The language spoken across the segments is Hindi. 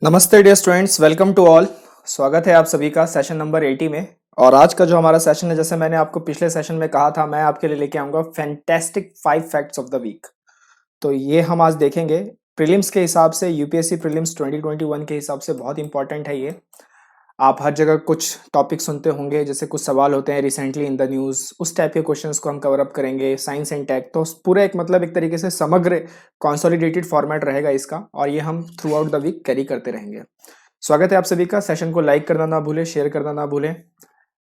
नमस्ते dear students, welcome to all. स्वागत है आप सभी का सेशन नंबर 80 में। और आज का जो हमारा सेशन है, जैसे मैंने आपको पिछले सेशन में कहा था, मैं आपके लिए लेके आऊंगा fantastic 5 facts of the week. तो ये हम आज देखेंगे। प्रीलिम्स के हिसाब से, यूपीएससी प्रीलिम्स 2021 के हिसाब से बहुत इंपॉर्टेंट है ये। आप हर जगह कुछ टॉपिक सुनते होंगे, जैसे कुछ सवाल होते हैं रिसेंटली इन द न्यूज़, उस टाइप के क्वेश्चंस को हम कवर अप करेंगे। साइंस एंड टेक, तो पूरा एक मतलब एक तरीके से समग्र कंसोलिडेटेड फॉर्मेट रहेगा इसका, और ये हम throughout the week carry करते रहेंगे। स्वागत है आप सभी का। सेशन को लाइक करना ना भूलें, शेयर करना ना भूलें।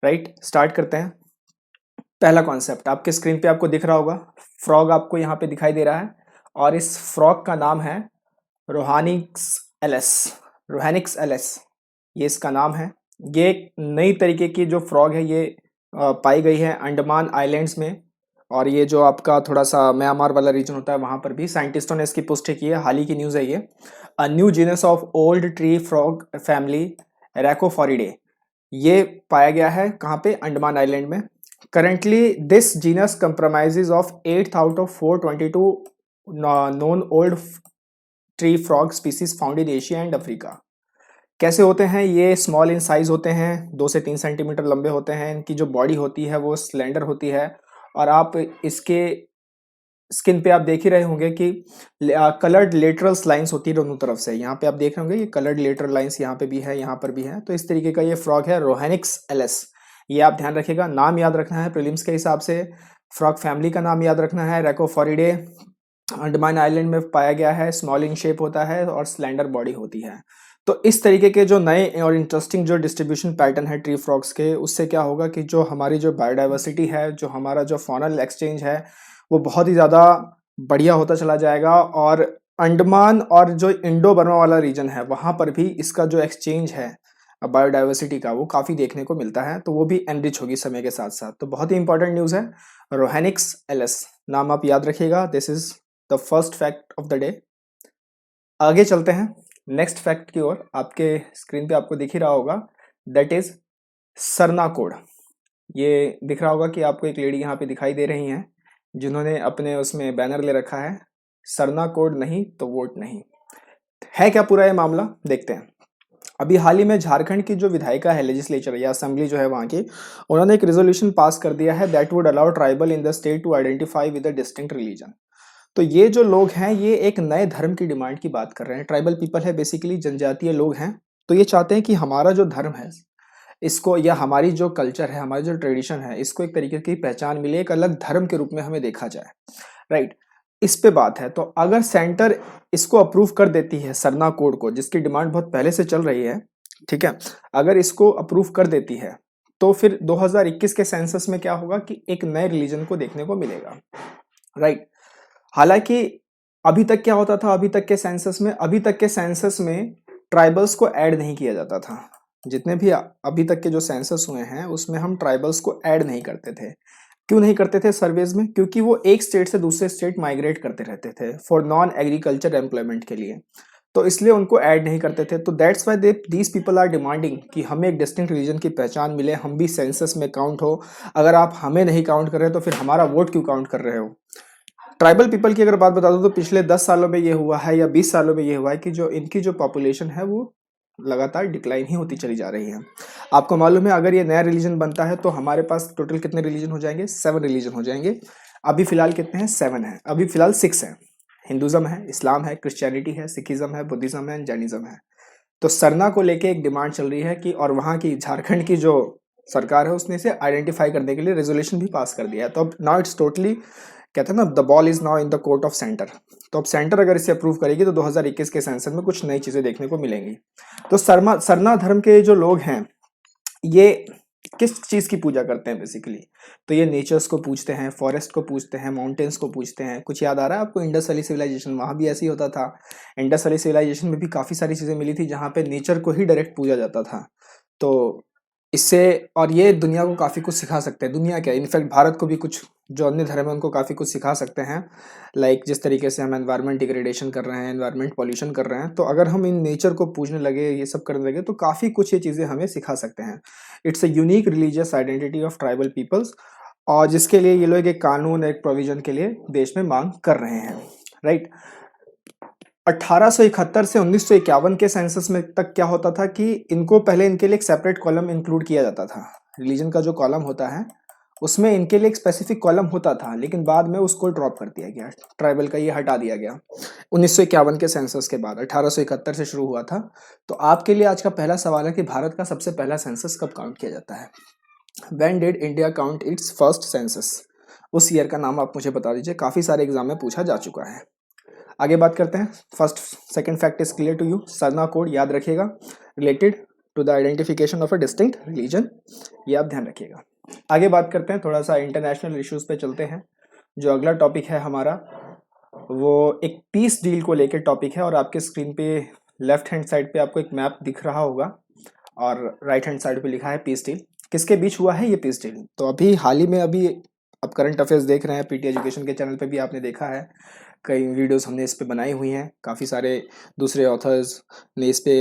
राइट, स्टार्ट करते हैं। पहला कॉन्सेप्ट आपके स्क्रीन पे आपको दिख रहा होगा। फ्रॉग आपको यहाँ पे दिखाई दे रहा है, और इस फ्रॉग का नाम है रोहानिक्स एलएस। रोहानिक्स एलएस, ये इसका नाम है। ये एक नई तरीके की जो फ्रॉग है, ये पाई गई है अंडमान आइलैंड्स में। और ये जो आपका थोड़ा सा म्यांमार वाला रीजन होता है, वहां पर भी साइंटिस्टों ने इसकी पुष्टि की है। हाल ही की न्यूज़ है ये। A new genus of old tree frog family Rhacophoridae, ये पाया गया है कहाँ पे? अंडमान आइलैंड में। Currently this genus compromises of 8 out of 422 non old tree frog species found in Asia and Africa. कैसे होते हैं ये? स्मॉल इन साइज होते हैं, 2 से 3 सेंटीमीटर लंबे होते हैं। इनकी जो बॉडी होती है वो स्लेंडर होती है। और आप इसके स्किन पे आप देख ही रहे होंगे कि कलर्ड लेटरल लाइंस होती है दोनों तरफ से। यहाँ पे आप देख रहे होंगे ये कलर्ड लेटरल लाइंस यहाँ पे भी है, यहाँ पर भी है। तो इस तरीके का ये फ्रॉग है रोहानिक्स एलएस। ये आप ध्यान रखिएगा, नाम याद रखना है प्रीलिम्स के हिसाब से। फ्रॉग फैमिली का नाम याद रखना है रैकोफोरिडे। अंडमान आइलैंड में पाया गया है, स्मॉल इन शेप होता है और स्लेंडर बॉडी होती है। तो इस तरीके के जो नए और इंटरेस्टिंग जो डिस्ट्रीब्यूशन पैटर्न है ट्री फ्रॉग्स के, उससे क्या होगा कि जो हमारी जो बायोडाइवर्सिटी है, जो हमारा जो फॉनल एक्सचेंज है, वो बहुत ही ज़्यादा बढ़िया होता चला जाएगा। और अंडमान और जो इंडो बर्मा वाला रीजन है, वहाँ पर भी इसका जो एक्सचेंज है बायोडाइवर्सिटी का, वो काफ़ी देखने को मिलता है। तो वो भी एनरिच होगी समय के साथ साथ। तो बहुत ही इंपॉर्टेंट न्यूज़ है। रोहानिक्स एलएस नाम आप याद रखिएगा। This is the first fact of the day. आगे चलते हैं नेक्स्ट फैक्ट की ओर। आपके स्क्रीन पे आपको दिख ही रहा होगा, दैट इज सरना कोड। ये दिख रहा होगा कि आपको एक लेडी यहाँ पे दिखाई दे रही हैं, जिन्होंने अपने उसमें बैनर ले रखा है, सरना कोड नहीं तो वोट नहीं। है क्या पूरा ये मामला? देखते हैं। अभी हाल ही में झारखंड की जो विधायिका है, लेजिस्लेचर या असेंबली जो है वहाँ की, उन्होंने एक रेजोल्यूशन पास कर दिया है that would allow tribal in the state to identify with a distinct religion. तो ये जो लोग हैं, ये एक नए धर्म की डिमांड की बात कर रहे हैं। ट्राइबल पीपल है, बेसिकली जनजातीय लोग हैं। तो ये चाहते हैं कि हमारा जो धर्म है इसको, या हमारी जो कल्चर है, हमारी जो ट्रेडिशन है, इसको एक तरीके की पहचान मिले, एक अलग धर्म के रूप में हमें देखा जाए। राइट, इस पे बात है। तो अगर सेंटर इसको अप्रूव कर देती है, सरना कोड को, जिसकी डिमांड बहुत पहले से चल रही है, ठीक है, अगर इसको अप्रूव कर देती है, तो फिर 2021 के सेंसस में क्या होगा कि एक नए रिलीजन को देखने को मिलेगा। राइट, हालांकि अभी तक क्या होता था, अभी तक के सेंसस में ट्राइबल्स को ऐड नहीं किया जाता था। जितने भी अभी तक के जो सेंसस हुए हैं, उसमें हम ट्राइबल्स को ऐड नहीं करते थे। क्यों नहीं करते थे सर्वेज में? क्योंकि वो एक स्टेट से दूसरे स्टेट माइग्रेट करते रहते थे फॉर नॉन एग्रीकल्चर एम्प्लॉयमेंट के लिए। तो इसलिए उनको ऐड नहीं करते थे। तो that's why these people are demanding कि हमें एक डिस्टिंक्ट रीजन की पहचान मिले, हम भी सेंसस में काउंट हो। अगर आप हमें नहीं काउंट कर रहे तो फिर हमारा वोट क्यों काउंट कर रहे हो? ट्राइबल पीपल की अगर बात बता दूं, तो पिछले 10 सालों में ये हुआ है, या 20 सालों में ये हुआ है कि जो इनकी जो पॉपुलेशन है, वो लगातार डिक्लाइन ही होती चली जा रही है। आपको मालूम है, अगर ये नया रिलीजन बनता है तो हमारे पास टोटल कितने रिलीजन हो जाएंगे? 7 रिलीजन हो जाएंगे। अभी फिलहाल कितने हैं? 7 है। अभी फिलहाल 6 है। हिंदुज्म है, इस्लाम है, क्रिश्चियनिटी है, सिखिज्म है, बुद्धिज्म है, जैनिज्म है। तो सरना को लेके एक डिमांड चल रही है कि, और वहाँ की झारखंड की जो सरकार है, उसने इसे आइडेंटिफाई करने के लिए रेजोल्यूशन भी पास कर दिया है। तो अब नाउ इट्स टोटली, कहते हैं ना, the ball is now in the court of centre. तो अब सेंटर अगर इसे अप्रूव करेगी तो 2021 के सेंसस में कुछ नई चीजें देखने को मिलेंगी। तो सरना धर्म के जो लोग हैं, ये किस चीज की पूजा करते हैं बेसिकली? तो ये नेचर्स को पूजते हैं, फॉरेस्ट को पूजते हैं, माउंटेन्स को पूजते हैं। कुछ याद आ रहा है आपको इंडस वैली सिविलाइजेशन? वहां भी ऐसे ही होता था। इंडस वैली सिविलाइजेशन में भी काफी सारी चीजें मिली थी जहाँ पे नेचर को ही डायरेक्ट पूजा जाता था। तो इससे, और ये दुनिया को काफ़ी कुछ सिखा सकते हैं। दुनिया क्या, इनफैक्ट भारत को भी कुछ जो अन्य धर्म है उनको काफ़ी कुछ सिखा सकते हैं। लाइक जिस तरीके से हम एनवायरनमेंट डिग्रेडेशन कर रहे हैं, एनवायरनमेंट पॉल्यूशन कर रहे हैं, तो अगर हम इन नेचर को पूजने लगे, ये सब करने लगे, तो काफ़ी कुछ ये चीज़ें हमें सिखा सकते हैं। It's a unique religious identity of tribal peoples, और जिसके लिए ये लोग एक कानून, एक प्रोविजन के लिए देश में मांग कर रहे हैं। राइट, 1871 से 1951 के सेंसस में तक क्या होता था कि इनको पहले इनके लिए एक सेपरेट कॉलम इंक्लूड किया जाता था। रिलीजन का जो कॉलम होता है उसमें इनके लिए एक स्पेसिफिक कॉलम होता था, लेकिन बाद में उसको ड्रॉप कर दिया गया, ट्राइबल का ये हटा दिया गया 1951 के सेंसस के बाद। 1871 से शुरू हुआ था। तो आपके लिए आज का पहला सवाल है कि भारत का सबसे पहला सेंसस कब काउंट किया जाता है? When did India count it's first census? उस ईयर का नाम आप मुझे बता दीजिए, काफी सारे एग्जाम में पूछा जा चुका है। आगे बात करते हैं। First second fact is clear to you. Sarna code याद रखिएगा, related to the identification of a distinct religion, ये आप ध्यान रखिएगा। आगे बात करते हैं, थोड़ा सा इंटरनेशनल इश्यूज पे चलते हैं। जो अगला टॉपिक है हमारा वो एक पीस डील को लेकर टॉपिक है, और आपके स्क्रीन पे लेफ्ट हैंड साइड पे आपको एक मैप दिख रहा होगा और राइट हैंड साइड पे लिखा है पीस डील। किसके बीच हुआ है ये पीस डील? तो अभी हाल ही में अभी आप करंट अफेयर्स देख रहे हैं, पीटी एजुकेशन के चैनल पे भी आपने देखा है, कई वीडियोस हमने इस पे बनाई हुई हैं, काफ़ी सारे दूसरे ऑथर्स ने इस पे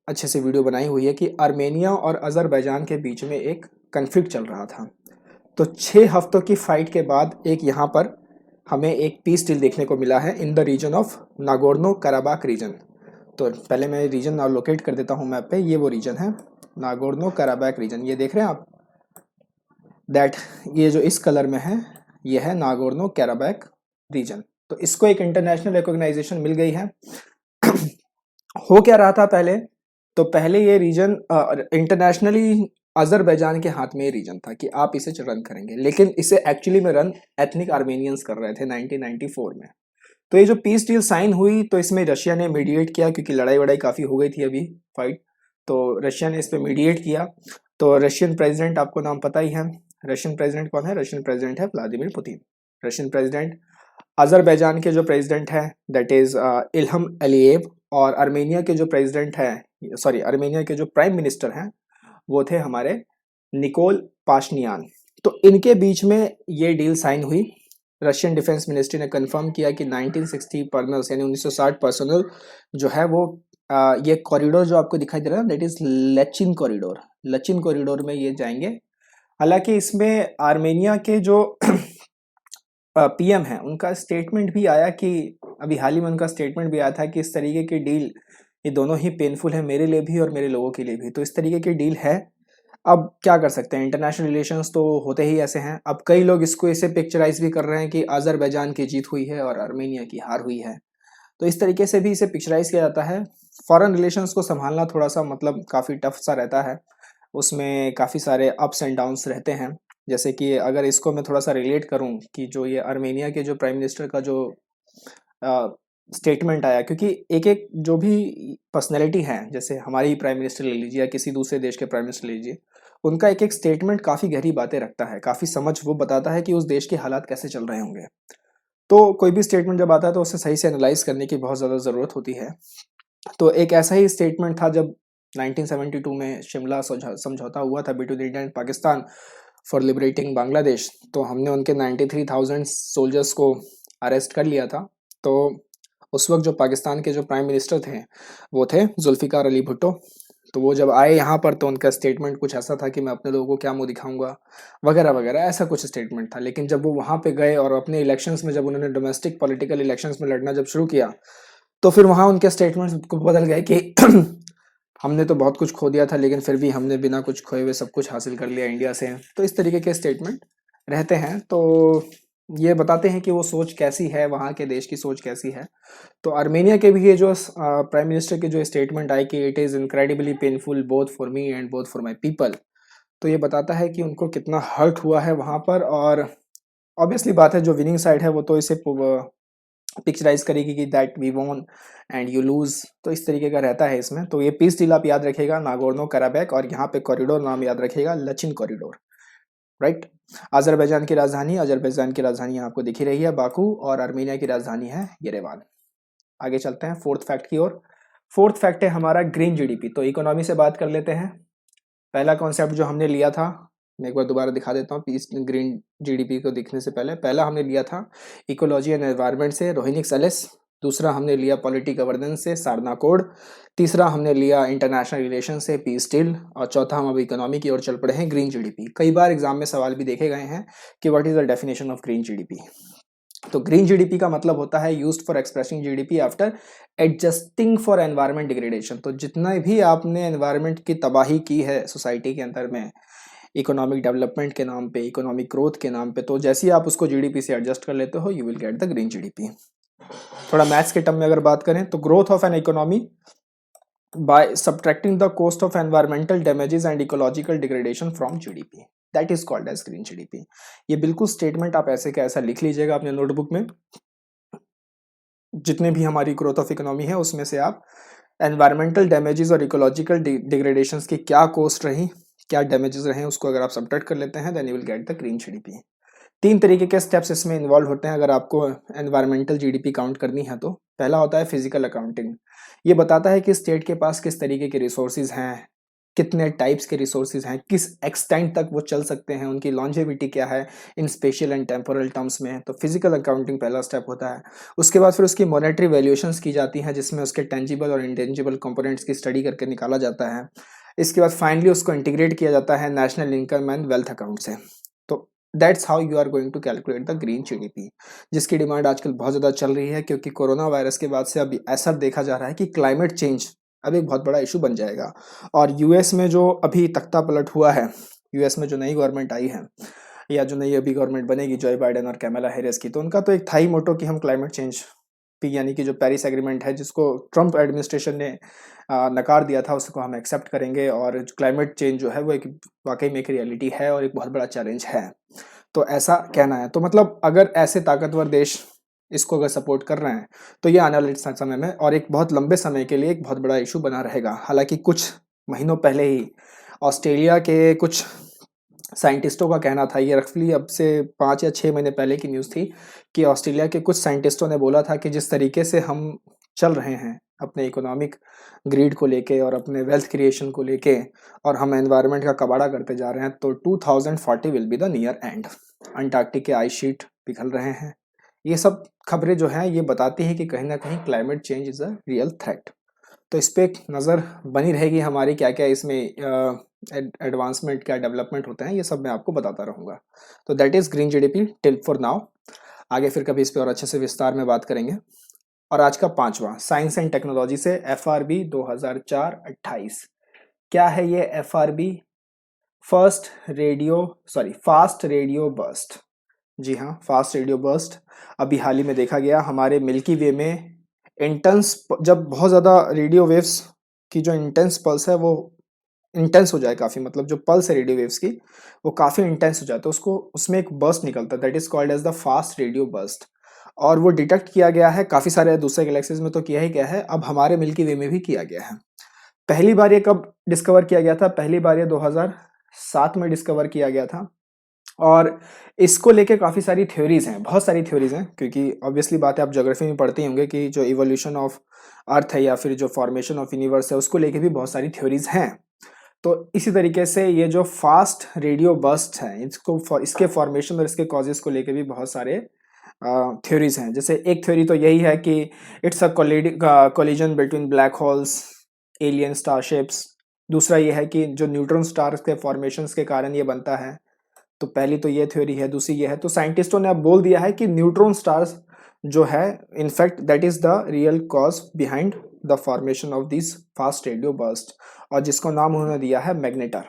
अच्छे से वीडियो बनाई हुई है कि आर्मेनिया और अज़रबैजान के बीच में एक कन्फ्लिक्ट चल रहा था। तो 6 हफ्तों की फाइट के बाद एक यहाँ पर हमें एक पीस डील देखने को मिला है in the region of Nagorno Karabakh region. तो पहले मैं रीजन लोकेट कर देता हूँ मैप पे। ये वो रीजन है नागोर्नो कराबाख रीजन, ये देख रहे हैं आप, दैट ये जो इस कलर में है ये है नागोर्नो कराबाख रीजन। तो इसको एक इंटरनेशनल रिकॉग्नाइजेशन मिल गई है। हो क्या रहा था पहले? तो पहले ये रीजन इंटरनेशनली अजरबैजान के हाथ में ये रीजन था कि आप इसे रन करेंगे, लेकिन इसे एक्चुअली में रन एथनिक आर्मेनियंस कर रहे थे 1994 में। तो ये जो पीस डील साइन हुई तो इसमें रशिया ने मीडिएट किया, क्योंकि लड़ाई वड़ाई काफ़ी हो गई थी अभी फाइट, तो रशिया ने इस पर मीडिएट किया। तो रशियन प्रेसिडेंट आपको नाम पता ही है। रशियन प्रेसिडेंट कौन है? रशियन प्रेसिडेंट है Vladimir Putin. Russian president. Azerbaijan के जो प्रेसिडेंट है दैट इज इल्हम अलीयेव, और आर्मेनिया के जो प्रेसिडेंट है, सॉरी आर्मेनिया के जो प्राइम मिनिस्टर हैं वो थे हमारे निकोल पाशनियान। तो इनके बीच में ये डील साइन हुई। रशियन डिफेंस मिनिस्ट्री ने कंफर्म किया कि 1960 पर्सनल्स यानी 1960 पर्सनल जो है वो ये कॉरिडोर जो आपको दिखाई दे रहा है दैट इज लचिन कॉरिडोर, लचिन कॉरिडोर में ये जाएंगे। हालांकि इसमें आर्मेनिया के जो पीएम है उनका स्टेटमेंट भी आया कि अभी हाल ही में उनका स्टेटमेंट भी आया था कि इस तरीके की डील ये दोनों ही पेनफुल है मेरे लिए भी और मेरे लोगों के लिए भी। तो इस तरीके की डील है। अब क्या कर सकते हैं, इंटरनेशनल रिलेशंस तो होते ही ऐसे हैं। अब कई लोग इसको इसे पिक्चराइज भी कर रहे हैं कि अजरबैजान की जीत हुई है और आर्मेनिया की हार हुई है। तो इस तरीके से भी इसे पिक्चराइज किया जाता है। फॉरेन रिलेशंस को संभालना थोड़ा सा मतलब काफ़ी टफ सा रहता है, उसमें काफ़ी सारे अप्स एंड डाउन्स रहते हैं। जैसे कि अगर इसको मैं थोड़ा सा रिलेट करूं कि जो ये आर्मेनिया के जो प्राइम मिनिस्टर का जो स्टेटमेंट आया, क्योंकि एक एक जो भी पर्सनैलिटी है, जैसे हमारी प्राइम मिनिस्टर ले लीजिए या किसी दूसरे देश के प्राइम मिनिस्टर ले लीजिए, उनका एक एक स्टेटमेंट काफ़ी गहरी बातें रखता है, काफ़ी समझ वो बताता है कि उस देश के हालात कैसे चल रहे होंगे। तो कोई भी स्टेटमेंट जब आता है तो उसे सही से एनालाइज करने की बहुत ज़्यादा ज़रूरत होती है। तो एक ऐसा ही स्टेटमेंट था जब 1972 में शिमला समझौता हुआ था between India and Pakistan for liberating Bangladesh. तो हमने उनके 93,000 सोल्जर्स को अरेस्ट कर लिया था। तो उस वक्त जो पाकिस्तान के जो प्राइम मिनिस्टर थे वो थे जुल्फ़िकार अली भुट्टो। तो वो जब आए यहाँ पर तो उनका स्टेटमेंट कुछ ऐसा था कि मैं अपने लोगों को क्या मुंह दिखाऊंगा वगैरह वगैरह, ऐसा कुछ स्टेटमेंट था। लेकिन जब वो वहाँ पे गए और अपने इलेक्शंस में जब उन्होंने डोमेस्टिक पॉलिटिकल इलेक्शंस में लड़ना जब शुरू किया तो फिर वहाँ उनके स्टेटमेंट्स को बदल गए कि हमने तो बहुत कुछ खो दिया था लेकिन फिर भी हमने बिना कुछ खोए हुए सब कुछ हासिल कर लिया इंडिया से। तो इस तरीके के स्टेटमेंट रहते हैं। तो ये बताते हैं कि वो सोच कैसी है, वहाँ के देश की सोच कैसी है। तो आर्मेनिया के भी ये जो प्राइम मिनिस्टर के जो स्टेटमेंट आई कि it is incredibly painful both for me and both for my people, तो ये बताता है कि उनको कितना हर्ट हुआ है वहाँ पर। और ऑब्वियसली बात है जो विनिंग साइड है वो तो इसे पिक्चराइज करेगी कि that we won and you lose. तो इस तरीके का रहता है इसमें। तो ये पीस डील आप याद रखिएगा, नागोर्नो कराबाख, और यहाँ पे कॉरिडोर नाम याद रखिएगा लचिन कॉरिडोर, राइट। अजरबैजान की राजधानी यहाँ आपको दिख ही रही है बाकू, और आर्मेनिया की राजधानी है येरेवान। आगे चलते हैं फोर्थ फैक्ट की ओर। फोर्थ फैक्ट है हमारा ग्रीन जीडीपी। तो इकोनॉमी से बात कर लेते हैं। पहला कॉन्सेप्ट जो हमने लिया था, मैं एक बार दोबारा दिखा देता हूँ पीस ग्रीन जीडीपी को दिखने से पहले। पहला हमने लिया था इकोलॉजी एंड एनवायरनमेंट से रोहिनिक सेलेस, दूसरा हमने लिया पॉलिटी गवर्नेंस से सारना कोड, तीसरा हमने लिया इंटरनेशनल रिलेशन से पीस डील, और चौथा हम अब इकोनॉमी की ओर चल पड़े हैं ग्रीन जीडीपी। कई बार एग्जाम में सवाल भी देखे गए हैं कि what is the definition of green GDP. तो ग्रीन जीडीपी का मतलब होता है used for expressing GDP after adjusting for environment degradation. तो जितना भी आपने एनवायरमेंट की तबाही की है सोसाइटी के अंदर में इकोनॉमिक डेवलपमेंट के नाम पे, इकोनॉमिक ग्रोथ के नाम पे, तो जैसे ही आप उसको जीडीपी से एडजस्ट कर लेते हो, you will get the green GDP. थोड़ा मैथ्स के टर्म में अगर बात करें तो growth of an economy by subtracting the cost of environmental damages and ecological degradation from GDP, that is called as green GDP। ये बिल्कुल स्टेटमेंट आप ऐसे का ऐसा लिख लीजिएगा अपने नोटबुक में। जितने भी हमारी ग्रोथ ऑफ इकोनॉमी है उसमें से आप एनवायरमेंटल डैमेजेस और इकोलॉजिकल डिग्रेडेशंस की क्या कॉस्ट रही, क्या डैमेजेस रहे, उसको अगर आप सब्ट्रैक्ट कर लेते हैं then you will get the green GDP. 3 तरीके के स्टेप्स इसमें इन्वॉल्व होते हैं अगर आपको एनवायरमेंटल जीडीपी काउंट करनी है तो। पहला होता है फिजिकल अकाउंटिंग। ये बताता है कि स्टेट के पास किस तरीके के रिसोर्सेज हैं, कितने टाइप्स के रिसोर्सेज हैं, किस एक्सटेंट तक वो चल सकते हैं, उनकी लॉन्जेविटी क्या है इन स्पेशल एंड टेम्पोरल टर्म्स में। तो फिजिकल अकाउंटिंग पहला स्टेप होता है। उसके बाद फिर उसकी मॉनेटरी वैल्यूएशंस की जाती हैं जिसमें उसके टेंजिबल और इंटेंजिबल कंपोनेंट्स की स्टडी करके निकाला जाता है। इसके बाद फाइनली उसको इंटीग्रेट किया जाता है national income and wealth account से। तो that's how you are going to calculate the green GDP, जिसकी डिमांड आजकल बहुत ज़्यादा चल रही है क्योंकि कोरोना वायरस के बाद से अभी ऐसा देखा जा रहा है कि क्लाइमेट चेंज अब एक बहुत बड़ा इशू बन जाएगा। और यूएस में जो अभी तख्ता पलट हुआ है, यूएस में जो नई गवर्नमेंट आई है या जो नई अभी गवर्नमेंट बनेगी जो बाइडेन और कैमला हैरिस की, तो उनका तो एक था ही मोटो कि हम क्लाइमेट चेंज यानी कि जो पेरिस एग्रीमेंट है जिसको ट्रम्प एडमिनिस्ट्रेशन ने नकार दिया था उसको हम एक्सेप्ट करेंगे, और क्लाइमेट चेंज जो है वो एक वाकई में एक रियलिटी है और एक बहुत बड़ा चैलेंज है। तो ऐसा कहना है। तो मतलब अगर ऐसे ताकतवर देश इसको अगर सपोर्ट कर रहे हैं तो ये आने वाले समय में और एक बहुत लंबे समय के लिए एक बहुत बड़ा इशू बना रहेगा। हालांकि कुछ महीनों पहले ही ऑस्ट्रेलिया के कुछ साइंटिस्टों का कहना था, ये रफली अब से 5 या 6 महीने पहले की न्यूज़ थी, कि ऑस्ट्रेलिया के कुछ साइंटिस्टों ने बोला था कि जिस तरीके से हम चल रहे हैं अपने इकोनॉमिक ग्रीड को लेके और अपने वेल्थ क्रिएशन को लेके और हम एनवायरनमेंट का कबाड़ा करते जा रहे हैं, तो 2040 will be the near and. Antarctic के आइस शीट पिघल रहे हैं। ये सब खबरें जो हैं ये बताती हैं कि कहीं ना कहीं climate change is a real threat. तो इस पर एक नज़र बनी रहेगी हमारी, क्या क्या इसमें एडवांसमेंट क्या डेवलपमेंट होते हैं ये सब मैं आपको बताता रहूँगा। तो that is green GDP till for now. आगे फिर कभी इस पर और अच्छे से विस्तार में बात करेंगे। और आज का 5वां साइंस एंड टेक्नोलॉजी से FRB 2004-28। क्या है ये FRB? Fast radio burst. जी हाँ, फास्ट रेडियो बर्स्ट। अभी हाल ही में देखा गया हमारे मिल्की वे में इंटेंस, जब बहुत ज़्यादा रेडियो वेव्स की जो इंटेंस पल्स है वो इंटेंस हो जाए काफ़ी, मतलब जो पल्स है रेडियो वेव्स की वो काफ़ी इंटेंस हो जाए तो उसको उसमें एक बर्स्ट निकलता है, that is called as the fast radio burst. और वो डिटेक्ट किया गया है काफ़ी सारे दूसरे गैलेक्सीज में तो किया ही गया है, अब हमारे मिल्की वे में भी किया गया है। पहली बार ये कब डिस्कवर किया गया था? पहली बार ये 2007 में डिस्कवर किया गया था। और इसको लेके काफ़ी सारी थ्योरीज हैं, बहुत सारी थ्योरीज हैं, क्योंकि ऑब्वियसली बात है आप ज्योग्राफी में पढ़ते ही होंगे कि जो इवोल्यूशन ऑफ अर्थ है या फिर जो फॉर्मेशन ऑफ यूनिवर्स है उसको लेके भी बहुत सारी थ्योरीज हैं। तो इसी तरीके से ये जो फास्ट रेडियो बर्स्ट है इसके फॉर्मेशन और इसके कॉजेज को लेके भी बहुत सारे थ्योरीज हैं। जैसे एक थ्योरी तो यही है कि it's a collision between black holes, alien starships. दूसरा ये है कि जो न्यूट्रॉन स्टार्स के फॉर्मेशंस के कारण ये बनता है। तो पहली तो ये थ्योरी है। दूसरी ये है, तो साइंटिस्टों ने अब बोल दिया है कि न्यूट्रॉन स्टार्स जो है in fact that is the real cause behind the formation of this fast radio burst, और जिसको नाम उन्होंने दिया है मैग्नेटर।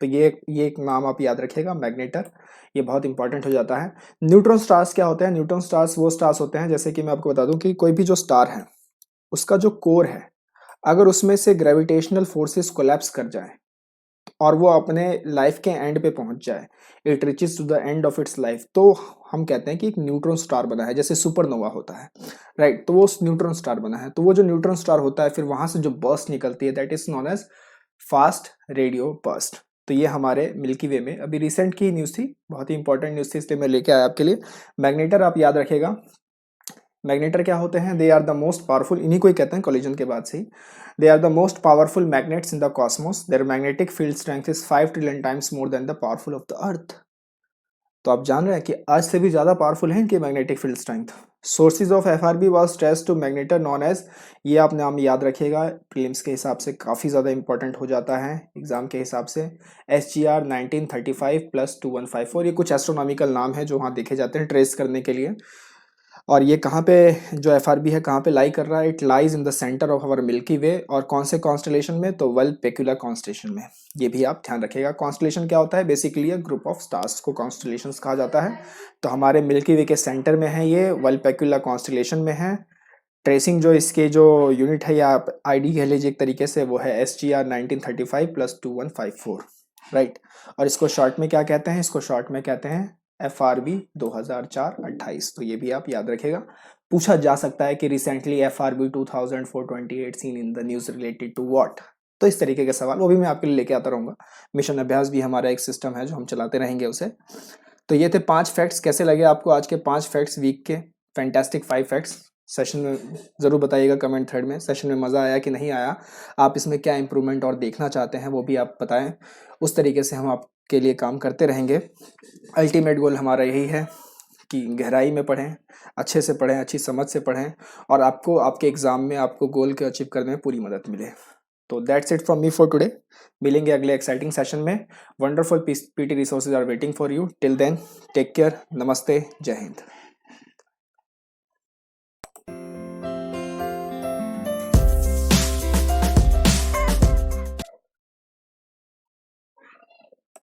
तो ये एक नाम आप याद रखिएगा, मैग्नेटर। ये बहुत इंपॉर्टेंट हो जाता है। न्यूट्रॉन स्टार्स क्या होते हैं? न्यूट्रॉन स्टार्स वो स्टार्स होते हैं, जैसे कि मैं आपको बता दूं कि कोई भी जो स्टार है उसका जो कोर है, अगर उसमें से ग्रेविटेशनल फोर्सेस कोलैप्स कर जाए और वो अपने लाइफ के एंड पे पहुंच जाए, it reaches to the end of its life, तो हम कहते हैं कि एक न्यूट्रॉन स्टार बना है, जैसे सुपरनोवा होता है, राइट। तो वो न्यूट्रॉन स्टार बना है। तो वो जो न्यूट्रॉन स्टार होता है फिर वहां से जो बर्स्ट निकलती है that is known as fast radio burst. तो ये हमारे मिल्की वे में अभी रिसेंट की न्यूज़ थी, बहुत ही इंपॉर्टेंट न्यूज़ थी, इसलिए मैं लेके आया आपके लिए। मैग्नेटर आप याद रखेगा। मैग्नेटर क्या होते हैं? They are the most powerful, इन्हीं को ही कहते हैं कोलिजन के बाद से ही। They are the most powerful magnets in the cosmos. Their magnetic field strength is 5 trillion times more than the powerful of the earth. तो आप जान रहे हैं कि आज से भी ज्यादा पावरफुल है इनकी magnetic field strength. Sources of FRB was traced to magnetar known as, ये आप नाम याद रखिएगा, प्रीलिम्स के हिसाब से काफी ज्यादा इंपॉर्टेंट हो जाता है एग्जाम के हिसाब से। SGR 1935 + 2154, ये कुछ एस्ट्रोनॉमिकल नाम है जो वहाँ देखे जाते हैं ट्रेस करने के लिए। और ये कहाँ पे जो एफआरबी है कहाँ पे लाई कर रहा है, it lies in the centre of our Milky Way. और कौन से कॉन्स्टलेशन में, तो वल्पेक्युला कॉन्स्टलेशन में। ये भी आप ध्यान रखिएगा। कॉन्स्टलेशन क्या होता है, बेसिकली ग्रुप ऑफ स्टार्स को कॉन्स्टलेशंस कहा जाता है। तो हमारे मिल्की वे के सेंटर में है, ये वल्पेक्युला कॉन्स्टलेशन में है। ट्रेसिंग जो इसके जो यूनिट है या आप आईडी कह लीजिए एक तरीके से, वो है SGR 1935 + 2154, राइट। और इसको शॉर्ट में क्या कहते हैं, इसको शॉर्ट में कहते हैं FRB 2004-28। तो ये भी आप याद रखेगा। पूछा जा सकता है कि recently FRB 2428 seen in the news related to what. तो इस तरीके के सवाल वो भी मैं आपके लिए लेके आता रहूंगा। मिशन अभ्यास भी हमारा एक सिस्टम है जो हम चलाते रहेंगे उसे। तो ये थे 5 फैक्ट्स। कैसे लगे आपको आज के 5 फैक्ट्स वीक के, फैंटास्टिक 5 फैक्ट्स। सेशन में ज़रूर बताइएगा कमेंट थ्रेड में, सेशन में मज़ा आया कि नहीं आया, आप इसमें क्या इंप्रूवमेंट और देखना चाहते हैं वो भी आप बताएं। उस तरीके से हम आपके लिए काम करते रहेंगे। अल्टीमेट गोल हमारा यही है कि गहराई में पढ़ें, अच्छे से पढ़ें, अच्छी समझ से पढ़ें, और आपको आपके एग्ज़ाम में आपको गोल को अचीव करने में पूरी मदद मिले। तो that's it from me for today. मिलेंगे अगले एक्साइटिंग सेशन में। Wonderful PT resources are waiting for you. Till then take care, नमस्ते, जय हिंद।